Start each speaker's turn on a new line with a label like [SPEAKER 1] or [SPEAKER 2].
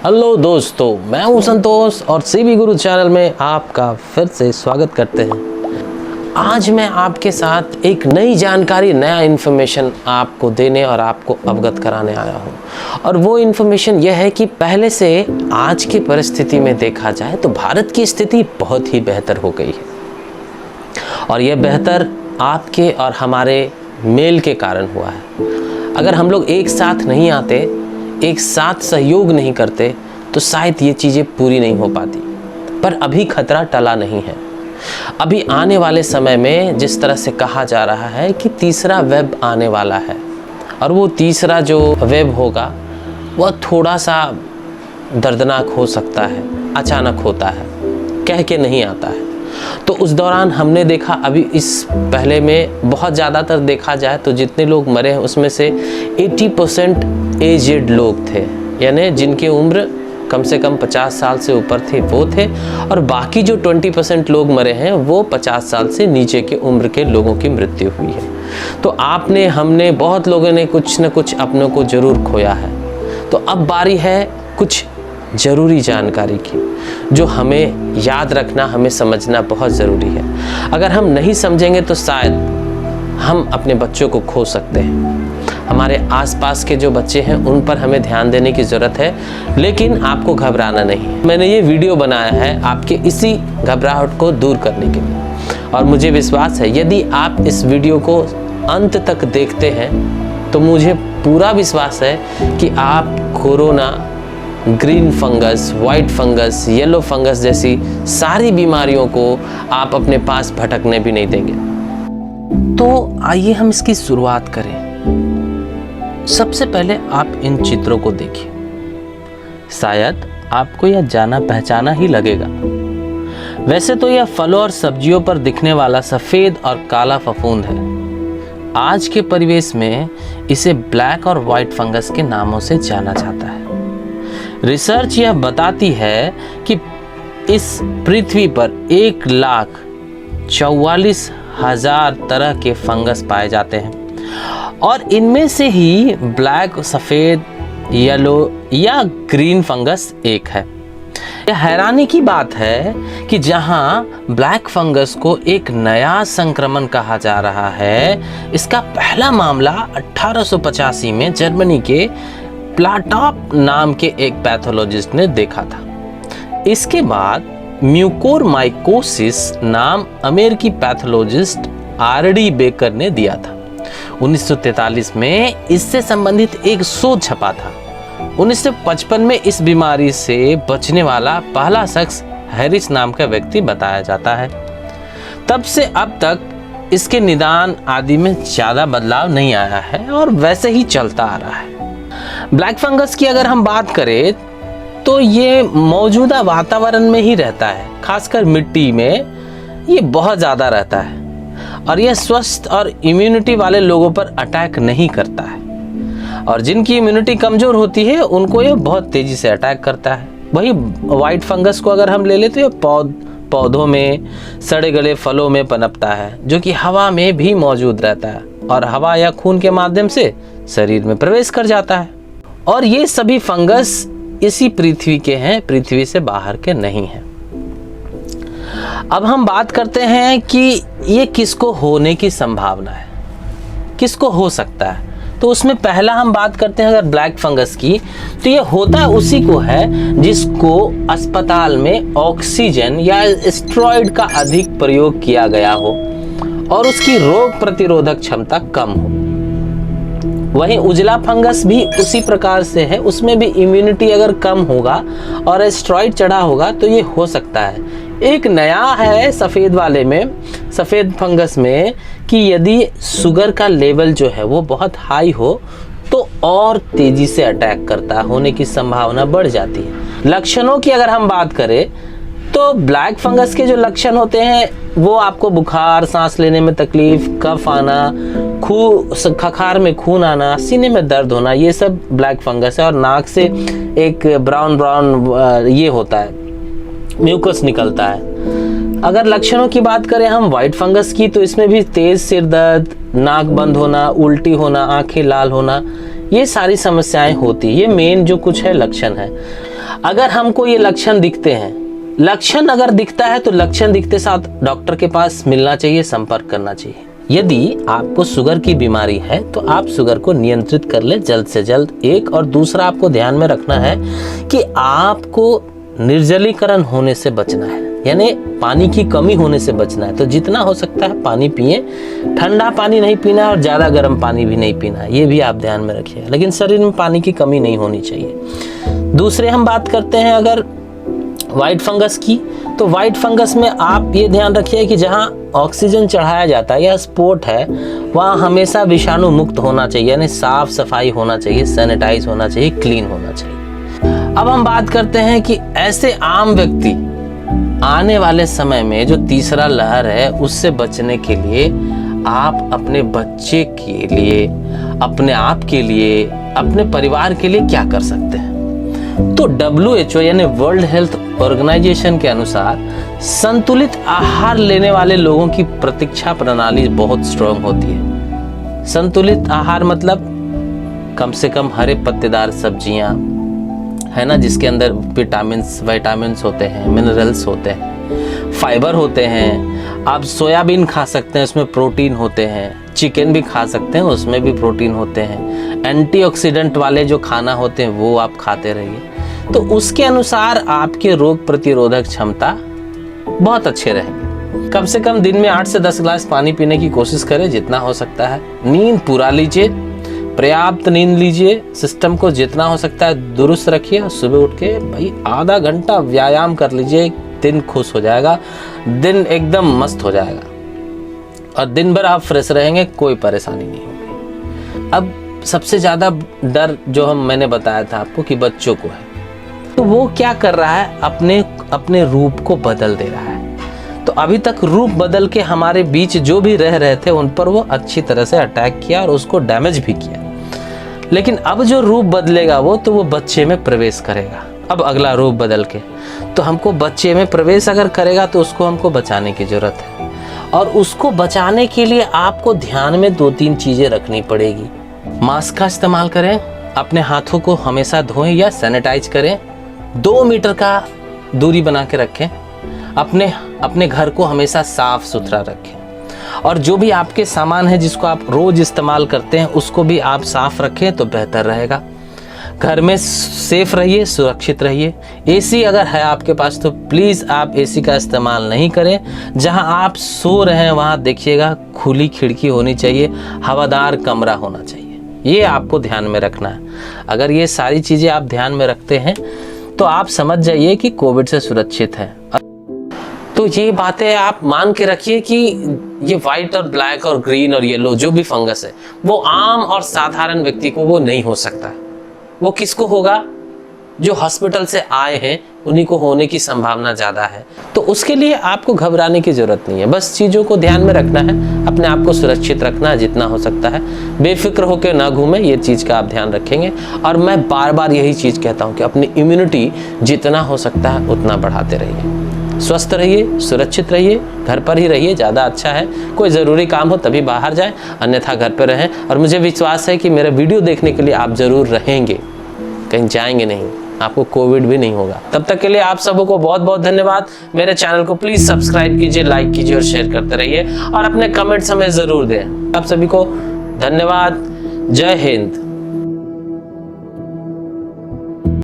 [SPEAKER 1] Hello दोस्तों, मैं हूं संतोष और सीबी गुरु चैनल में आपका फिर से स्वागत करते हैं। आज मैं आपके साथ एक नई जानकारी, नया इन्फॉर्मेशन आपको देने और आपको अवगत कराने आया हूं। और वो इन्फॉर्मेशन यह है कि पहले से आज की परिस्थिति में देखा जाए तो भारत की स्थिति बहुत ही बेहतर हो गई है और यह बेहतर आपके और हमारे मेल के कारण हुआ है। अगर हम लोग एक साथ नहीं आते, एक साथ सहयोग नहीं करते तो शायद ये चीज़ें पूरी नहीं हो पाती। पर अभी खतरा टला नहीं है। अभी आने वाले समय में जिस तरह से कहा जा रहा है कि तीसरा वेब आने वाला है और वो तीसरा जो वेब होगा वह थोड़ा सा दर्दनाक हो सकता है, अचानक होता है, कह के नहीं आता है। तो उस दौरान हमने देखा, अभी इस पहले में बहुत ज़्यादातर देखा जाए तो जितने लोग मरे हैं उसमें से 80% एजेड लोग थे, यानी जिनकी उम्र कम से कम 50 साल से ऊपर थी वो थे, और बाकी जो 20% लोग मरे हैं वो 50 साल से नीचे के उम्र के लोगों की मृत्यु हुई है। तो आपने, हमने, बहुत लोगों ने कुछ न कुछ अपनों को ज़रूर खोया है। तो अब बारी है कुछ ज़रूरी जानकारी की जो हमें याद रखना, हमें समझना बहुत ज़रूरी है। अगर हम नहीं समझेंगे तो शायद हम अपने बच्चों को खो सकते हैं। हमारे आसपास के जो बच्चे हैं उन पर हमें ध्यान देने की ज़रूरत है, लेकिन आपको घबराना नहीं। मैंने ये वीडियो बनाया है आपके इसी घबराहट को दूर करने के लिए, और मुझे विश्वास है यदि आप इस वीडियो को अंत तक देखते हैं तो मुझे पूरा विश्वास है कि आप corona, green fungus, white fungus, yellow fungus जैसी सारी बीमारियों को आप अपने पास भटकने भी नहीं देंगे। तो आइए हम इसकी शुरुआत करें। सबसे पहले आप इन चित्रों को देखिए। शायद आपको यह जाना पहचाना ही लगेगा। वैसे तो यह फलों और सब्जियों पर दिखने वाला सफ़ेद और काला फफूंद है। आज के परिवेश में इसे ब्लैक और वाइट फंगस के नामों से जाना जाता है। रिसर्च यह बताती है कि इस पृथ्वी पर 1,44,000 तरह के फंगस पाए जाते हैं और इनमें से ही ब्लैक, सफ़ेद, येलो या ग्रीन फंगस एक है। यह हैरानी की बात है कि जहां ब्लैक फंगस को एक नया संक्रमण कहा जा रहा है, इसका पहला मामला 1885 में जर्मनी के प्लाटॉप नाम के एक पैथोलॉजिस्ट ने देखा था। इसके बाद म्यूकोरमाइकोसिस नाम अमेरिकी पैथोलॉजिस्ट आरडी बेकर ने दिया था। 1943 में इससे संबंधित एक शोध छपा था। 1955 में इस बीमारी से बचने वाला पहला शख्स हैरिस नाम का व्यक्ति बताया जाता है। तब से अब तक इसके निदान आदि में ज़्यादा बदलाव नहीं आया है और वैसे ही चलता आ रहा है। ब्लैक फंगस की अगर हम बात करें तो ये मौजूदा वातावरण में ही रहता है, खासकर मिट्टी में ये बहुत ज़्यादा रहता है और यह स्वस्थ और इम्यूनिटी वाले लोगों पर अटैक नहीं करता है, और जिनकी इम्यूनिटी कमज़ोर होती है उनको यह बहुत तेज़ी से अटैक करता है। वही वाइट फंगस को अगर हम ले लें तो यह पौधों में, सड़े गले फलों में पनपता है, जो कि हवा में भी मौजूद रहता है और हवा या खून के माध्यम से शरीर में प्रवेश कर जाता है। और ये सभी फंगस इसी पृथ्वी के हैं, पृथ्वी से बाहर के नहीं हैं। अब हम बात करते हैं कि ये किसको होने की संभावना है, किसको हो सकता है। तो उसमें पहला हम बात करते हैं अगर ब्लैक फंगस की, तो ये होता उसी को है जिसको अस्पताल में ऑक्सीजन या स्टेरॉइड का अधिक प्रयोग किया गया हो और उसकी रोग प्रतिरोधक क्षमता कम हो। वहीं उजला फंगस भी उसी प्रकार से है, उसमें भी इम्यूनिटी अगर कम होगा और स्टेरॉइड चढ़ा होगा तो ये हो सकता है। एक नया है सफ़ेद वाले में, सफ़ेद फंगस में, कि यदि शुगर का लेवल जो है वो बहुत हाई हो तो और तेज़ी से अटैक करता होने की संभावना बढ़ जाती है। लक्षणों की अगर हम बात करें तो ब्लैक फंगस के जो लक्षण होते हैं वो आपको बुखार, सांस लेने में तकलीफ, कफ आना, खखार में खून आना, सीने में दर्द होना, ये सब ब्लैक फंगस है। और नाक से एक ब्राउन ये होता है, म्यूकस निकलता है। अगर लक्षणों की बात करें हम वाइट फंगस की, तो इसमें भी तेज सिर दर्द, नाक बंद होना, उल्टी होना, आंखें लाल होना, ये सारी समस्याएं होती है। ये मेन जो कुछ है लक्षण है। अगर हमको ये लक्षण दिखते हैं, लक्षण अगर दिखता है तो लक्षण दिखते साथ डॉक्टर के पास मिलना चाहिए, संपर्क करना चाहिए। यदि आपको शुगर की बीमारी है तो आप शुगर को नियंत्रित कर ले जल्द से जल्द। एक और दूसरा आपको ध्यान में रखना है कि आपको निर्जलीकरण होने से बचना है, यानी पानी की कमी होने से बचना है। तो जितना हो सकता है पानी पिए, ठंडा पानी नहीं पीना है और ज़्यादा गर्म पानी भी नहीं पीना है, ये भी आप ध्यान में रखिए। लेकिन शरीर में पानी की कमी नहीं होनी चाहिए। दूसरे हम बात करते हैं अगर वाइट फंगस की, तो वाइट फंगस में आप ये ध्यान रखिए कि जहाँ ऑक्सीजन चढ़ाया जाता है या स्पोर्ट है वहाँ हमेशा विषाणु मुक्त होना चाहिए, यानी साफ सफाई होना चाहिए, सैनिटाइज होना चाहिए, क्लीन होना चाहिए। अब हम बात करते हैं कि ऐसे आम व्यक्ति आने वाले समय में जो तीसरा लहर है उससे बचने के लिए आप अपने बच्चे के लिए, अपने आप के लिए, अपने परिवार के लिए क्या कर सकते हैं। तो WHO यानी वर्ल्ड हेल्थ ऑर्गेनाइजेशन के अनुसार संतुलित आहार लेने वाले लोगों की प्रतिरक्षा प्रणाली बहुत स्ट्रांग होती है। संतुलित आहार मतलब कम से कम हरे पत्तेदार सब्जियां, है ना, जिसके अंदर विटामिन्स होते हैं, मिनरल्स होते हैं, फाइबर होते हैं। आप सोयाबीन खा सकते हैं, उसमें प्रोटीन होते हैं। चिकन भी खा सकते हैं, उसमें भी प्रोटीन होते हैं। एंटीऑक्सीडेंट वाले जो खाना होते हैं वो आप खाते रहिए, तो उसके अनुसार आपके रोग प्रतिरोधक क्षमता बहुत अच्छे रहेंगे। कम से कम दिन में 8 से 10 गिलास पानी पीने की कोशिश करें जितना हो सकता है। नींद पूरा लीजिए, पर्याप्त नींद लीजिए, सिस्टम को जितना हो सकता है दुरुस्त रखिए। और सुबह उठ के भाई आधा घंटा व्यायाम कर लीजिए, दिन खुश हो जाएगा, दिन एकदम मस्त हो जाएगा और दिन भर आप फ्रेश रहेंगे, कोई परेशानी नहीं होगी। अब सबसे ज़्यादा डर जो मैंने बताया था आपको कि बच्चों को है, तो वो क्या कर रहा है, अपने रूप को बदल दे रहा है। तो अभी तक रूप बदल के हमारे बीच जो भी रह रहे थे उन पर वो अच्छी तरह से अटैक किया और उसको डैमेज भी किया। लेकिन अब जो रूप बदलेगा वो बच्चे में प्रवेश करेगा। अब अगला रूप बदल के तो हमको बच्चे में प्रवेश अगर करेगा तो उसको हमको बचाने की जरूरत है। और उसको बचाने के लिए आपको ध्यान में 2-3 चीजें रखनी पड़ेगी। मास्क का इस्तेमाल करें, अपने हाथों को हमेशा धोएं या सैनिटाइज करें, 2 मीटर का दूरी बना के रखें, अपने घर को हमेशा साफ सुथरा रखें। और जो भी आपके सामान है जिसको आप रोज इस्तेमाल करते हैं उसको भी आप साफ रखें तो बेहतर रहेगा। घर में सेफ रहिए, सुरक्षित रहिए। एसी अगर है आपके पास तो प्लीज़ आप एसी का इस्तेमाल नहीं करें। जहां आप सो रहे हैं वहां देखिएगा खुली खिड़की होनी चाहिए, हवादार कमरा होना चाहिए। ये आपको ध्यान में रखना है। अगर ये सारी चीज़ें आप ध्यान में रखते हैं तो आप समझ जाइए कि कोविड से सुरक्षित है। तो ये बातें आप मान के रखिए कि ये व्हाइट और ब्लैक और ग्रीन और येलो जो भी फंगस है वो आम और साधारण व्यक्ति को वो नहीं हो सकता। वो किसको होगा, जो हॉस्पिटल से आए हैं उन्हीं को होने की संभावना ज़्यादा है। तो उसके लिए आपको घबराने की ज़रूरत नहीं है, बस चीज़ों को ध्यान में रखना है, अपने आप को सुरक्षित रखना है जितना हो सकता है। बेफिक्र होकर ना घूमें, ये चीज़ का आप ध्यान रखेंगे। और मैं बार बार यही चीज़ कहता हूँ कि अपनी इम्यूनिटी जितना हो सकता है उतना बढ़ाते रहिए। स्वस्थ रहिए, सुरक्षित रहिए, घर पर ही रहिए, ज़्यादा अच्छा है। कोई ज़रूरी काम हो तभी बाहर जाएं, अन्यथा घर पर रहें। और मुझे विश्वास है कि मेरा वीडियो देखने के लिए आप ज़रूर रहेंगे, कहीं जाएंगे नहीं, आपको कोविड भी नहीं होगा। तब तक के लिए आप सबों को बहुत बहुत धन्यवाद। मेरे चैनल को प्लीज़ सब्सक्राइब कीजिए, लाइक कीजिए और शेयर करते रहिए और अपने कमेंट्स हमें ज़रूर दें। आप सभी को धन्यवाद। जय हिंद।